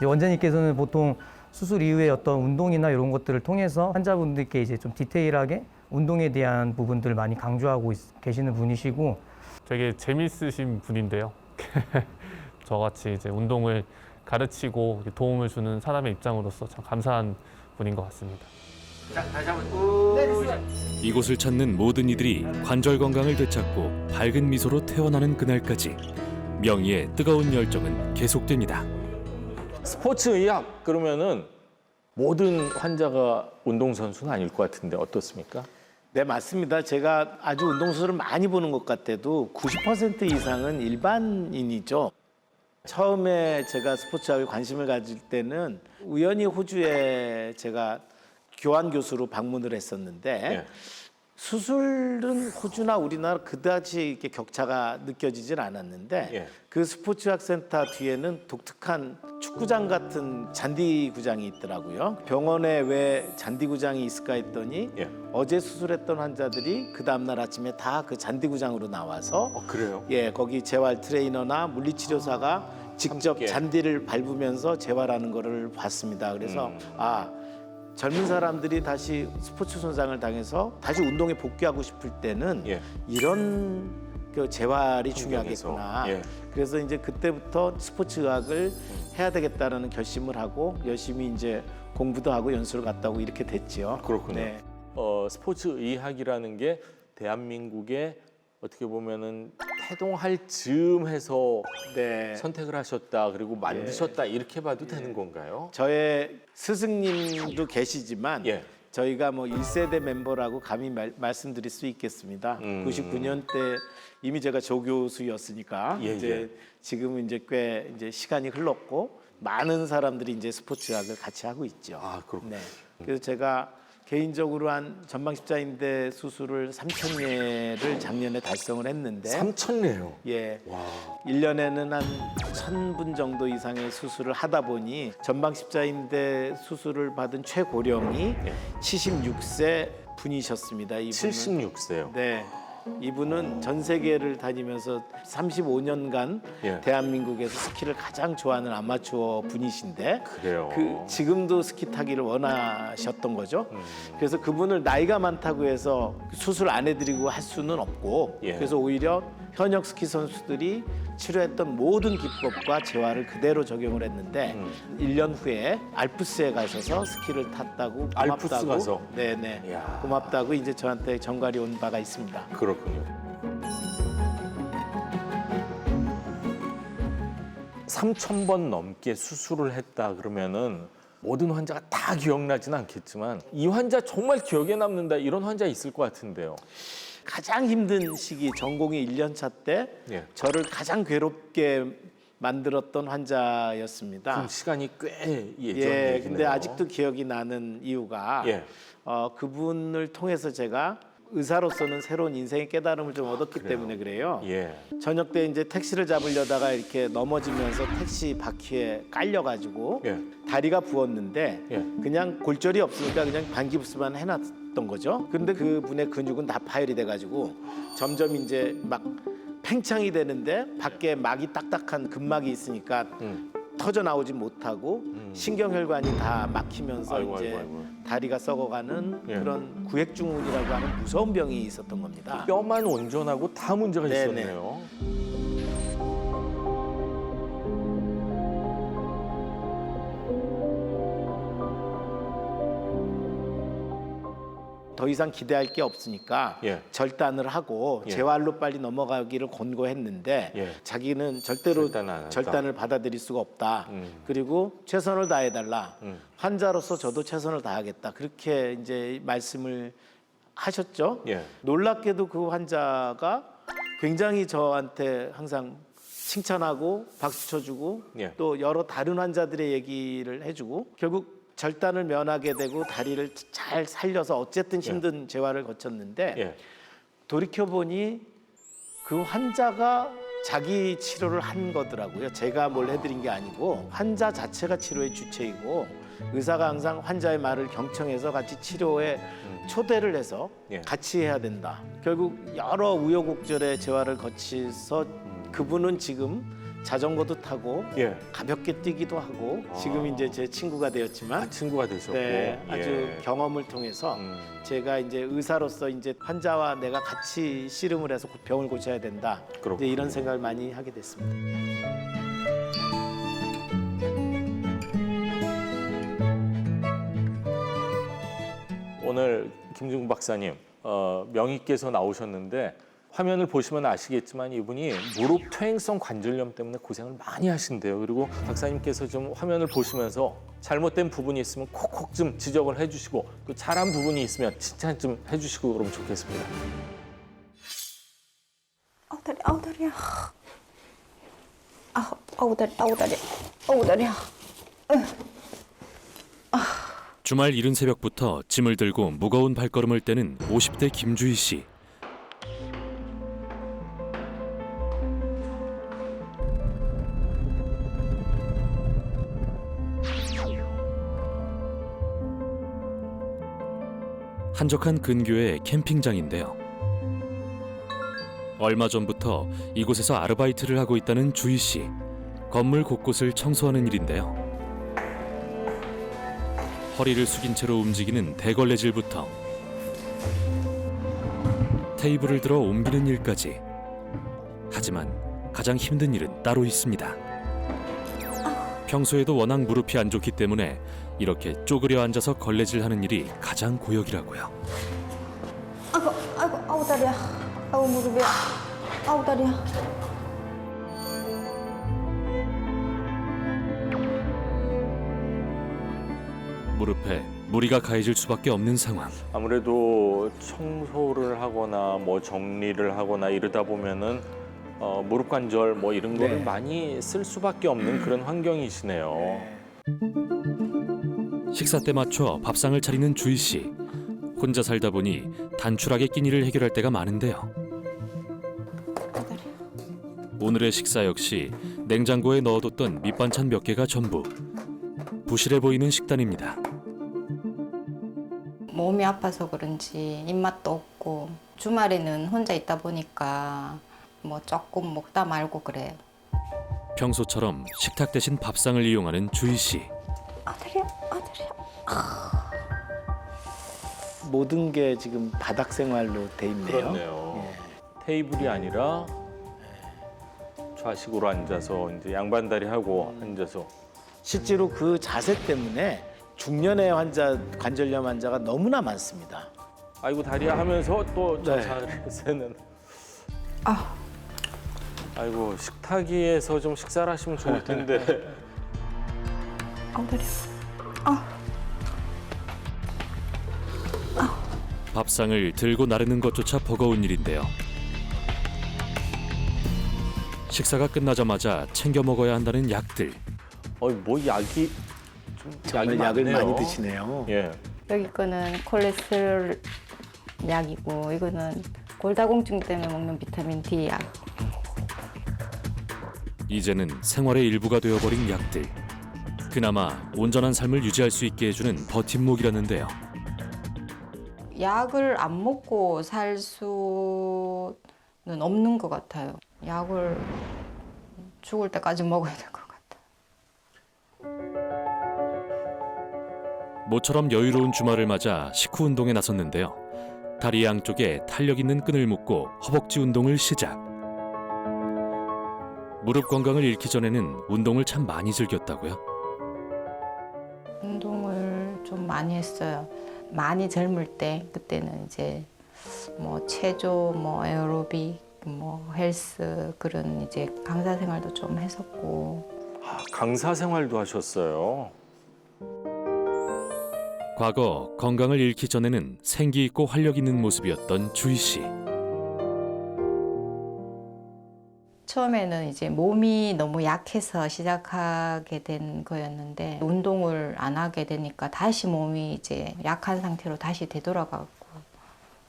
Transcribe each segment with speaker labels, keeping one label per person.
Speaker 1: 이제 원장님께서는 보통 수술 이후에 어떤 운동이나 이런 것들을 통해서 환자분들께 이제 좀 디테일하게 운동에 대한 부분들을 많이 강조하고 계시는 분이시고
Speaker 2: 되게 재밌으신 분인데요. 저같이 이제 운동을 가르치고 도움을 주는 사람의 입장으로서 참 감사한 분인 것 같습니다.
Speaker 3: 자, 다시 한번
Speaker 4: 이곳을 찾는 모든 이들이 관절 건강을 되찾고 밝은 미소로 태어나는 그날까지 명희의 뜨거운 열정은 계속됩니다.
Speaker 5: 스포츠 의학 그러면은 모든 환자가 운동선수는 아닐 것 같은데 어떻습니까?
Speaker 3: 네, 맞습니다. 제가 아주 운동수술을 많이 보는 것 같아도 90% 이상은 일반인이죠. 처음에 제가 스포츠학에 관심을 가질 때는 우연히 호주에 제가 교환 교수로 방문을 했었는데
Speaker 5: 예.
Speaker 3: 수술은 호주나 우리나라 그다지 이렇게 격차가 느껴지질 않았는데
Speaker 5: 예.
Speaker 3: 그 스포츠학센터 뒤에는 독특한 축구장 같은 잔디구장이 있더라고요. 병원에 왜 잔디구장이 있을까 했더니
Speaker 5: 예.
Speaker 3: 어제 수술했던 환자들이 그 다음날 아침에 다 그 잔디구장으로 나와서
Speaker 5: 그래요?
Speaker 3: 예, 거기 재활 트레이너나 물리치료사가 직접
Speaker 5: 함께.
Speaker 3: 잔디를 밟으면서 재활하는 거를 봤습니다. 그래서 젊은 사람들이 다시 스포츠 손상을 당해서 다시 운동에 복귀하고 싶을 때는
Speaker 5: 예.
Speaker 3: 이런 그 재활이 중요하겠구나.
Speaker 5: 예.
Speaker 3: 그래서 이제 그때부터 스포츠 의학을 해야 되겠다라는 결심을 하고 열심히 이제 공부도 하고 연수를 갔다 오고 이렇게 됐지요.
Speaker 5: 그렇군요.
Speaker 3: 네.
Speaker 5: 스포츠 의학이라는 게 대한민국에 어떻게 보면은 태동할 즈음해서
Speaker 3: 네.
Speaker 5: 선택을 하셨다 그리고 만드셨다 이렇게 봐도 되는 건가요?
Speaker 3: 저의 스승님도 계시지만
Speaker 5: 예.
Speaker 3: 저희가 뭐 1세대 멤버라고 감히 말씀드릴 수 있겠습니다. 99년 때 이미 제가 조교수였으니까
Speaker 5: 예,
Speaker 3: 이제
Speaker 5: 예.
Speaker 3: 지금은 이제 꽤 이제 시간이 흘렀고 많은 사람들이 이제 스포츠학을 같이 하고 있죠.
Speaker 5: 아, 그렇군요.
Speaker 3: 네. 그래서 제가 개인적으로 한 전방 십자인대 수술을 3,000회를 작년에 달성을 했는데
Speaker 5: 3,000회요.
Speaker 3: 예. 1년에는 한 1,000분 정도 이상의 수술을 하다 보니 전방 십자인대 수술을 받은 최고령이 76세 분이셨습니다. 이분은.
Speaker 5: 76세요.
Speaker 3: 네. 이분은 전 세계를 다니면서 35년간
Speaker 5: 예.
Speaker 3: 대한민국에서 스키를 가장 좋아하는 아마추어 분이신데
Speaker 5: 그래요.
Speaker 3: 지금도 스키 타기를 원하셨던 거죠. 그래서 그분을 나이가 많다고 해서 수술 안 해드리고 할 수는 없고
Speaker 5: 예.
Speaker 3: 그래서 오히려 현역 스키 선수들이 치료했던 모든 기법과 재활을 그대로 적용을 했는데 1년 후에 알프스에 가셔서 스키를 탔다고 고맙다고
Speaker 5: 알프스 가서?
Speaker 3: 네네
Speaker 5: 이야.
Speaker 3: 고맙다고 이제 저한테 전갈이 온 바가 있습니다.
Speaker 5: 그렇군요. 3,000번 넘게 수술을 했다 그러면은 모든 환자가 다 기억나지는 않겠지만 이 환자 정말 기억에 남는다 이런 환자 있을 것 같은데요.
Speaker 3: 가장 힘든 시기 전공의 1년 차 때
Speaker 5: 예.
Speaker 3: 저를 가장 괴롭게 만들었던 환자였습니다.
Speaker 5: 그럼 시간이 꽤 예전
Speaker 3: 예,
Speaker 5: 얘기네요.
Speaker 3: 근데 아직도 기억이 나는 이유가
Speaker 5: 예.
Speaker 3: 그분을 통해서 제가 의사로서는 새로운 인생의 깨달음을 좀 얻었기 때문에 그래요.
Speaker 5: 예.
Speaker 3: 저녁 때 이제 택시를 잡으려다가 이렇게 넘어지면서 택시 바퀴에 깔려가지고
Speaker 5: 예.
Speaker 3: 다리가 부었는데
Speaker 5: 예.
Speaker 3: 그냥 골절이 없으니까 그냥 반기부스만 해놨던 거죠. 근데 그분의 근육은 다 파열이 돼가지고 점점 이제 막 팽창이 되는데 밖에 막이 딱딱한 근막이 있으니까 터져 나오지 못하고 신경혈관이 다 막히면서
Speaker 5: 아이고,
Speaker 3: 이제
Speaker 5: 아이고, 아이고.
Speaker 3: 다리가 썩어가는
Speaker 5: 예.
Speaker 3: 그런 구획증후군이라고 하는 무서운 병이 있었던 겁니다.
Speaker 5: 뼈만 온전하고 다 문제가
Speaker 3: 네네.
Speaker 5: 있었네요.
Speaker 3: 더 이상 기대할 게 없으니까
Speaker 5: 예.
Speaker 3: 절단을 하고
Speaker 5: 예.
Speaker 3: 재활로 빨리 넘어가기를 권고했는데
Speaker 5: 예.
Speaker 3: 자기는 절대로
Speaker 5: 절단 안 한다.
Speaker 3: 절단을 받아들일 수가 없다. 그리고 최선을 다해달라. 환자로서 저도 최선을 다하겠다. 그렇게 이제 말씀을 하셨죠.
Speaker 5: 예.
Speaker 3: 놀랍게도 그 환자가 굉장히 저한테 항상 칭찬하고 박수 쳐주고
Speaker 5: 예.
Speaker 3: 또 여러 다른 환자들의 얘기를 해주고 결국 절단을 면하게 되고 다리를 잘 살려서 어쨌든 힘든 재활을 거쳤는데
Speaker 5: 예.
Speaker 3: 돌이켜보니 그 환자가 자기 치료를 한 거더라고요. 제가 뭘 해드린 게 아니고 환자 자체가 치료의 주체이고 의사가 항상 환자의 말을 경청해서 같이 치료에 초대를 해서
Speaker 5: 예.
Speaker 3: 같이 해야 된다. 결국 여러 우여곡절의 재활을 거쳐서 그분은 지금 자전거도 타고
Speaker 5: 예.
Speaker 3: 가볍게 뛰기도 하고 지금 이제 제 친구가 되었지만
Speaker 5: 친구가 되셨고.
Speaker 3: 네, 아주
Speaker 5: 예.
Speaker 3: 경험을 통해서
Speaker 5: 음.
Speaker 3: 제가 이제 의사로서 이제 환자와 내가 같이 씨름을 해서 병을 고쳐야 된다.
Speaker 5: 그렇군요.
Speaker 3: 이제 이런 생각을 많이 하게 됐습니다.
Speaker 5: 오늘 김중국 박사님 명의께서 나오셨는데 화면을 보시면 아시겠지만 이분이 무릎 퇴행성 관절염 때문에 고생을 많이 하신대요. 그리고 박사님께서 좀 화면을 보시면서 잘못된 부분이 있으면 콕콕 좀 지적을 해주시고 또 잘한 부분이 있으면 칭찬 좀 해주시고 그러면 좋겠습니다.
Speaker 6: 아우 다리야. 아우 다리, 아우 다리, 아우 다리야.
Speaker 4: 주말 이른 새벽부터 짐을 들고 무거운 발걸음을 떼는 50대 김주희 씨. 한적한 근교의 캠핑장인데요. 얼마 전부터 이곳에서 아르바이트를 하고 있다는 주희 씨. 건물 곳곳을 청소하는 일인데요. 허리를 숙인 채로 움직이는 대걸레질부터 테이블을 들어 옮기는 일까지. 하지만 가장 힘든 일은 따로 있습니다. 평소에도 워낙 무릎이 안 좋기 때문에 이렇게 쪼그려 앉아서 걸레질하는 일이 가장 고역이라고요.
Speaker 6: 아이고, 아우 다리야. 아우 무릎이야. 아우 다리야.
Speaker 4: 무릎에 무리가 가해질 수밖에 없는 상황.
Speaker 5: 아무래도 청소를 하거나 뭐 정리를 하거나 이러다 보면은 무릎 관절 뭐 이런 거를
Speaker 3: 네.
Speaker 5: 많이 쓸 수밖에 없는 그런 환경이시네요.
Speaker 4: 식사 때 맞춰 밥상을 차리는 주희 씨. 혼자 살다 보니 단출하게 끼니를 해결할 때가 많은데요. 오늘의 식사 역시 냉장고에 넣어뒀던 밑반찬 몇 개가 전부. 부실해 보이는 식단입니다.
Speaker 6: 몸이 아파서 그런지 입맛도 없고 주말에는 혼자 있다 보니까 뭐 조금 먹다 말고 그래요.
Speaker 4: 평소처럼 식탁 대신 밥상을 이용하는 주희 씨.
Speaker 6: 아들이야, 아들이야.
Speaker 3: 모든 게 지금 바닥 생활로 돼 있네요.
Speaker 5: 그렇네요. 테이블이 아니라 좌식으로 앉아서 이제 양반다리 하고 앉아서
Speaker 3: 실제로 그 자세 때문에 중년의 관절염 환자가 너무나 많습니다.
Speaker 5: 아이고 다리야 하면서 또 저
Speaker 3: 네.
Speaker 5: 자세는 아이고 식탁위에서 좀 식사를 하시면 좋을 텐데
Speaker 6: 아우 다리야.
Speaker 4: 밥상을 들고 나르는 것조차 버거운 일인데요. 식사가 끝나자마자 챙겨 먹어야 한다는 약들.
Speaker 5: 뭐 약이 좀
Speaker 3: 정말
Speaker 5: 약이
Speaker 3: 약을
Speaker 5: 많네요.
Speaker 3: 많이 드시네요.
Speaker 5: 예.
Speaker 6: 여기 거는 콜레스테롤 약이고 이거는 골다공증 때문에 먹는 비타민 D 약.
Speaker 4: 이제는 생활의 일부가 되어버린 약들. 그나마 온전한 삶을 유지할 수 있게 해주는 버팀목이라는데요.
Speaker 6: 약을 안 먹고 살 수는 없는 것 같아요. 약을 죽을 때까지 먹어야 될 것 같아요.
Speaker 4: 모처럼 여유로운 주말을 맞아 식후 운동에 나섰는데요. 다리 양쪽에 탄력 있는 끈을 묶고 허벅지 운동을 시작. 무릎 건강을 잃기 전에는 운동을 참 많이 즐겼다고요.
Speaker 6: 운동을 좀 많이 했어요. 많이 젊을 때 그때는 이제 뭐 체조, 뭐 에어로빅, 뭐 헬스 그런 이제 강사 생활도 좀 했었고.
Speaker 5: 강사 생활도 하셨어요.
Speaker 4: 과거 건강을 잃기 전에는 생기 있고 활력 있는 모습이었던 주희 씨.
Speaker 6: 처음에는 이제 몸이 너무 약해서 시작하게 된 거였는데 운동을 안 하게 되니까 다시 몸이 이제 약한 상태로 다시 되돌아가고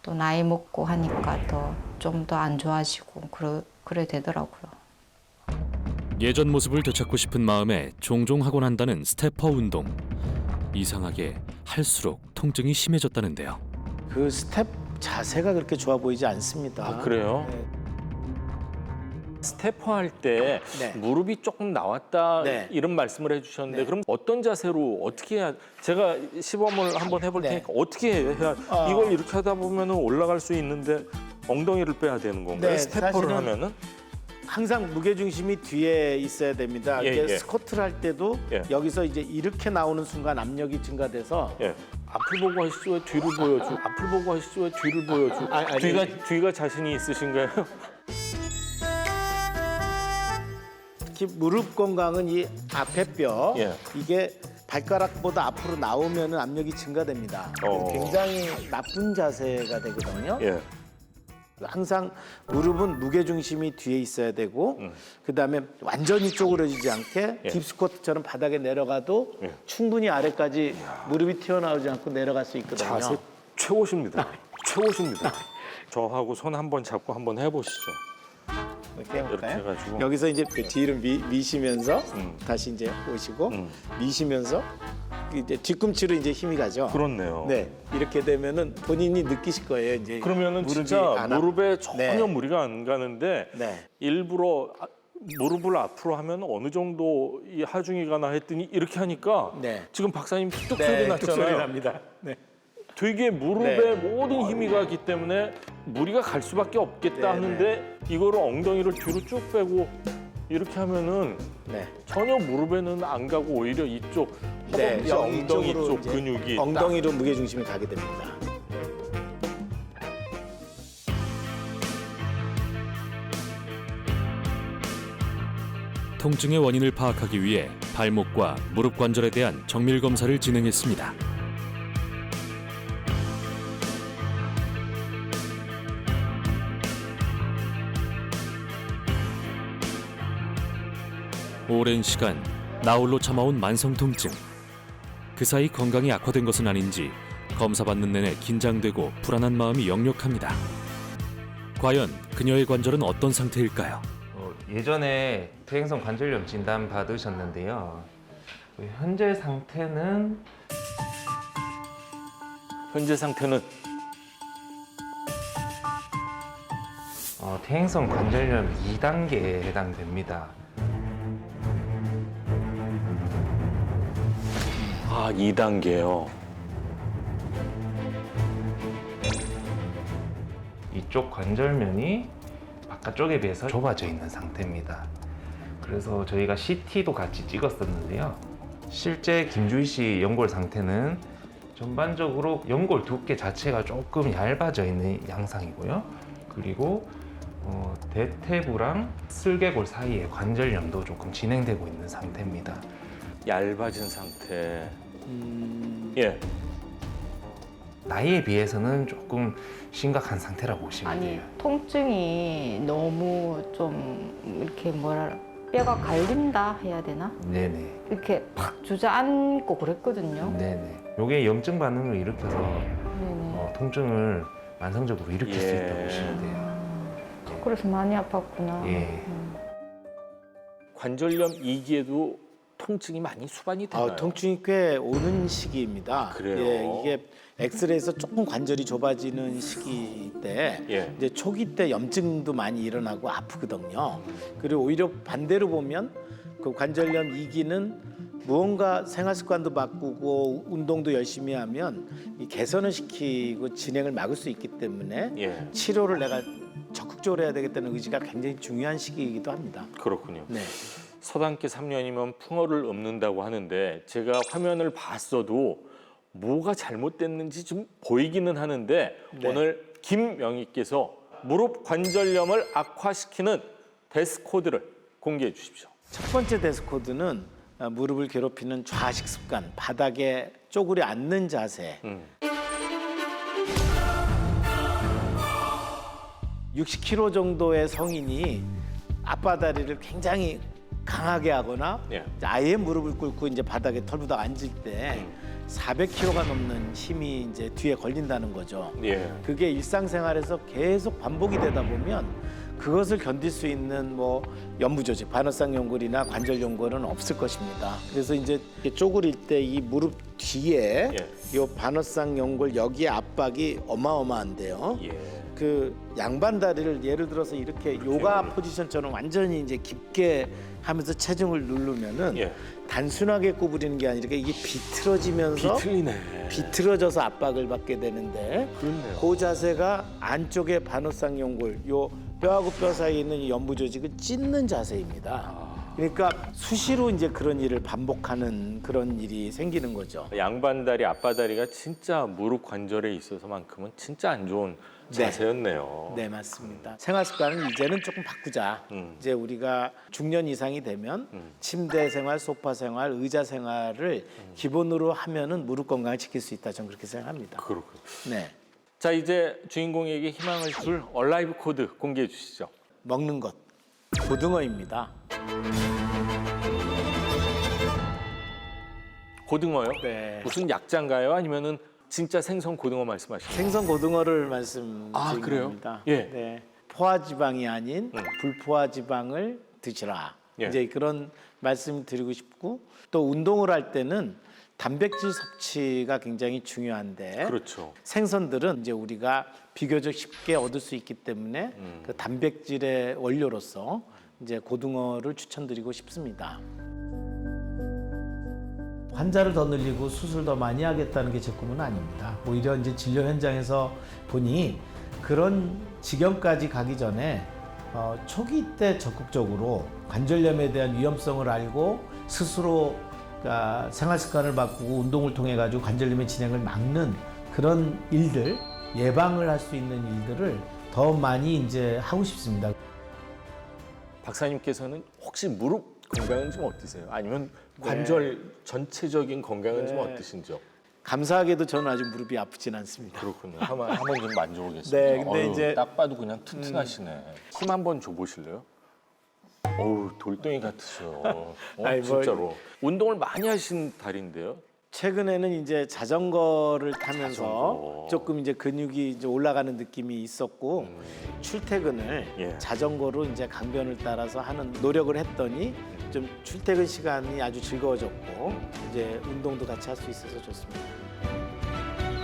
Speaker 6: 또 나이 먹고 하니까 더 좀 더 안 좋아지고 그래 되더라고요.
Speaker 4: 예전 모습을 되찾고 싶은 마음에 종종 하곤 한다는 스태퍼 운동. 이상하게 할수록 통증이 심해졌다는데요.
Speaker 3: 그 스텝 자세가 그렇게 좋아 보이지 않습니다.
Speaker 5: 아, 그래요?
Speaker 3: 네.
Speaker 5: 스태퍼 할 때
Speaker 3: 네.
Speaker 5: 무릎이 조금 나왔다
Speaker 3: 네.
Speaker 5: 이런 말씀을 해주셨는데
Speaker 3: 네.
Speaker 5: 그럼 어떤 자세로 어떻게 해야 제가 시범을 한번 해볼
Speaker 3: 네.
Speaker 5: 테니까 어떻게 해야 이걸 이렇게 하다 보면은 올라갈 수 있는데 엉덩이를 빼야 되는 건가요?
Speaker 3: 네,
Speaker 5: 스태퍼를
Speaker 3: 사실은
Speaker 5: 하면은
Speaker 3: 항상 무게 중심이 뒤에 있어야 됩니다.
Speaker 5: 예,
Speaker 3: 이게
Speaker 5: 예.
Speaker 3: 스쿼트를 할 때도
Speaker 5: 예.
Speaker 3: 여기서 이제 이렇게 나오는 순간 압력이 증가돼서
Speaker 5: 예. 앞을 보고 하시죠? 왜 뒤를 보여줘? 앞을 보고 하시죠? 왜 뒤를 보여줘?
Speaker 3: 아니.
Speaker 5: 뒤가 자신이 있으신가요?
Speaker 3: 특히 무릎 건강은 이 앞에 뼈
Speaker 5: 예.
Speaker 3: 이게 발가락보다 앞으로 나오면 압력이 증가됩니다. 굉장히 나쁜 자세가 되거든요.
Speaker 5: 예.
Speaker 3: 항상 무릎은 무게 중심이 뒤에 있어야 되고 그다음에 완전히 쪼그러지지 않게
Speaker 5: 예.
Speaker 3: 딥스쿼트처럼 바닥에 내려가도
Speaker 5: 예.
Speaker 3: 충분히 아래까지 무릎이 튀어나오지 않고 내려갈 수 있거든요.
Speaker 5: 자세 최고십니다. 최고십니다. 저하고 손 한번 잡고 한번 해보시죠.
Speaker 3: 이렇게 해볼까요?
Speaker 5: 이렇게 해가지고.
Speaker 3: 여기서 이제 그 뒤를 미시면서
Speaker 5: 음.
Speaker 3: 다시 이제 오시고
Speaker 5: 음.
Speaker 3: 미시면서 이제 뒤꿈치로 이제 힘이 가죠.
Speaker 5: 그렇네요.
Speaker 3: 네, 이렇게 되면은 본인이 느끼실 거예요. 이제
Speaker 5: 그러면은
Speaker 3: 무릎이
Speaker 5: 진짜
Speaker 3: 안 아-
Speaker 5: 무릎에 전혀
Speaker 3: 네.
Speaker 5: 무리가 안 가는데
Speaker 3: 네.
Speaker 5: 일부러 무릎을 앞으로 하면 어느 정도 이 하중이 가나 했더니 이렇게 하니까
Speaker 3: 네.
Speaker 5: 지금 박사님 뚝
Speaker 3: 네,
Speaker 5: 소리
Speaker 3: 뚝
Speaker 5: 났잖아요.
Speaker 3: 소리 납니다. 네.
Speaker 5: 되게 무릎에
Speaker 3: 네.
Speaker 5: 모든 힘이 가기 때문에 무리가 갈 수밖에 없겠다
Speaker 3: 네,
Speaker 5: 하는데 이거를 엉덩이를 뒤로 쭉 빼고 이렇게 하면은
Speaker 3: 네.
Speaker 5: 전혀 무릎에는 안 가고 오히려 이쪽
Speaker 3: 네,
Speaker 5: 허벅지
Speaker 3: 여기
Speaker 5: 엉덩이
Speaker 3: 이쪽으로
Speaker 5: 쪽
Speaker 3: 이제
Speaker 5: 근육이
Speaker 3: 엉덩이로 무게 중심이 가게 됩니다.
Speaker 4: 통증의 원인을 파악하기 위해 발목과 무릎 관절에 대한 정밀 검사를 진행했습니다. 오랜 시간 나홀로 참아온 만성 통증. 그 사이 건강이 악화된 것은 아닌지 검사받는 내내 긴장되고 불안한 마음이 역력합니다. 과연 그녀의 관절은 어떤 상태일까요?
Speaker 7: 예전에 퇴행성 관절염 진단 받으셨는데요. 현재 상태는
Speaker 5: 현재 상태는
Speaker 7: 퇴행성 관절염 2단계에 해당됩니다.
Speaker 5: 아 2단계요.
Speaker 7: 이쪽 관절면이 바깥쪽에 비해서 좁아져 있는 상태입니다. 그래서 저희가 CT도 같이 찍었었는데요. 실제 김주희 씨 연골 상태는 전반적으로 연골 두께 자체가 조금 얇아져 있는 양상이고요. 그리고 대퇴부랑 슬개골 사이에 관절염도 조금 진행되고 있는 상태입니다.
Speaker 5: 얇아진 상태. 예.
Speaker 7: 나이에 비해서는 조금 심각한 상태라고 보시면
Speaker 6: 아니
Speaker 7: 돼요.
Speaker 6: 통증이 너무 좀 이렇게 뼈가 갈린다 해야 되나?
Speaker 7: 네네.
Speaker 6: 이렇게 팍 주저앉고 그랬거든요.
Speaker 7: 네네. 요게 염증 반응을 일으켜서
Speaker 6: 네네.
Speaker 7: 통증을 만성적으로 일으킬 수
Speaker 5: 예.
Speaker 7: 있다고 보시면 돼요.
Speaker 6: 그래서 많이 아팠구나.
Speaker 7: 예.
Speaker 5: 관절염 2기에도 통증이 많이 수반이 되나요?
Speaker 3: 통증이 꽤 오는 시기입니다.
Speaker 5: 그래요?
Speaker 3: 예, 이게 엑스레이에서 조금 관절이 좁아지는 시기 때
Speaker 5: 예.
Speaker 3: 이제 초기 때 염증도 많이 일어나고 아프거든요. 그리고 오히려 반대로 보면 그 관절염 2기는 무언가 생활 습관도 바꾸고 운동도 열심히 하면 이 개선을 시키고 진행을 막을 수 있기 때문에
Speaker 5: 예.
Speaker 3: 치료를 내가 적극적으로 해야 되겠다는 의지가 굉장히 중요한 시기이기도 합니다.
Speaker 5: 그렇군요.
Speaker 3: 네.
Speaker 5: 서당계 3년이면 풍어를 읊는다고 하는데 제가 화면을 봤어도 뭐가 잘못됐는지 좀 보이기는 하는데
Speaker 3: 네.
Speaker 5: 오늘 김명희께서 무릎 관절염을 악화시키는 데스 코드를 공개해 주십시오.
Speaker 3: 첫 번째 데스 코드는 무릎을 괴롭히는 좌식 습관, 바닥에 쪼그려 앉는 자세. 60kg 정도의 성인이 앞바다리를 굉장히 강하게 하거나
Speaker 5: 예.
Speaker 3: 아예 무릎을 꿇고 이제 바닥에 털부닥 앉을 때 400kg가 넘는 힘이 이제 뒤에 걸린다는 거죠.
Speaker 5: 예.
Speaker 3: 그게 일상생활에서 계속 반복이 되다 보면 그것을 견딜 수 있는 뭐 연부조직, 반월상 연골이나 관절 연골은 없을 것입니다. 그래서 이제 이렇게 쪼그릴 때 이 무릎 뒤에
Speaker 5: 예.
Speaker 3: 이 반월상 연골 여기에 압박이 어마어마한데요.
Speaker 5: 예.
Speaker 3: 그 양반 다리를 예를 들어서 이렇게 요가 포지션처럼 완전히 이제 깊게 하면서 체중을 누르면은
Speaker 5: 예.
Speaker 3: 단순하게 구부리는 게 아니라 이게 비틀어지면서
Speaker 5: 비틀리네.
Speaker 3: 비틀어져서 압박을 받게 되는데
Speaker 5: 그렇네요.
Speaker 3: 그 자세가 안쪽에 반호상 연골, 요 뼈하고 뼈 사이에 있는 이 연부 조직을 찢는 자세입니다. 그러니까 수시로 이제 그런 일을 반복하는 그런 일이 생기는 거죠.
Speaker 5: 양반다리, 앞바다리가 진짜 무릎 관절에 있어서만큼은 진짜 안 좋은 자세였네요.
Speaker 3: 네, 맞습니다. 생활 습관을 이제는 조금 바꾸자. 이제 우리가 중년 이상이 되면 침대 생활, 소파 생활, 의자 생활을 기본으로 하면은 무릎 건강을 지킬 수 있다. 저는 그렇게 생각합니다.
Speaker 5: 그렇군요.
Speaker 3: 네,
Speaker 5: 자, 이제 주인공에게 희망을 줄 얼라이브 코드 공개해 주시죠.
Speaker 3: 먹는 것 고등어입니다.
Speaker 5: 고등어요?
Speaker 3: 네.
Speaker 5: 무슨 약자인가요? 아니면은 진짜 생선 고등어 말씀하시는
Speaker 3: 생선 고등어를 말씀드린
Speaker 5: 아, 그래요?
Speaker 3: 겁니다.
Speaker 5: 예.
Speaker 3: 네. 포화 지방이 아닌 불포화 지방을 드시라.
Speaker 5: 예.
Speaker 3: 이제 그런 말씀 드리고 싶고 또 운동을 할 때는 단백질 섭취가 굉장히 중요한데
Speaker 5: 그렇죠.
Speaker 3: 생선들은 이제 우리가 비교적 쉽게 얻을 수 있기 때문에 그 단백질의 원료로서 이제 고등어를 추천드리고 싶습니다. 환자를 더 늘리고 수술 더 많이 하겠다는 게 제 꿈은 아닙니다. 오히려 이제 진료 현장에서 보니 그런 지경까지 가기 전에 초기 때 적극적으로 관절염에 대한 위험성을 알고 스스로 생활 습관을 바꾸고 운동을 통해 가지고 관절염의 진행을 막는 그런 일들, 예방을 할 수 있는 일들을 더 많이 이제 하고 싶습니다.
Speaker 5: 박사님께서는 혹시 무릎 건강은 좀 어떠세요? 아니면 관절 전체적인 건강은 좀
Speaker 3: 네.
Speaker 5: 어떠신지요?
Speaker 3: 감사하게도 저는 아직 무릎이 아프진 않습니다.
Speaker 5: 그렇군요. 한번 좀 만져보겠습니다.
Speaker 3: 네, 근데
Speaker 5: 어휴,
Speaker 3: 이제
Speaker 5: 딱 봐도 그냥 튼튼하시네. 힘 한번 줘보실래요? 어우, 돌덩이 같으셔.
Speaker 3: 아이, 뭐-
Speaker 5: 진짜로. 운동을 많이 하신 다리인데요.
Speaker 3: 최근에는 이제 자전거를 타면서
Speaker 5: 자전거.
Speaker 3: 조금 이제 근육이 이제 올라가는 느낌이 있었고 출퇴근을
Speaker 5: 예.
Speaker 3: 자전거로 이제 강변을 따라서 하는 노력을 했더니 좀 출퇴근 시간이 아주 즐거워졌고 이제 운동도 같이 할 수 있어서 좋습니다.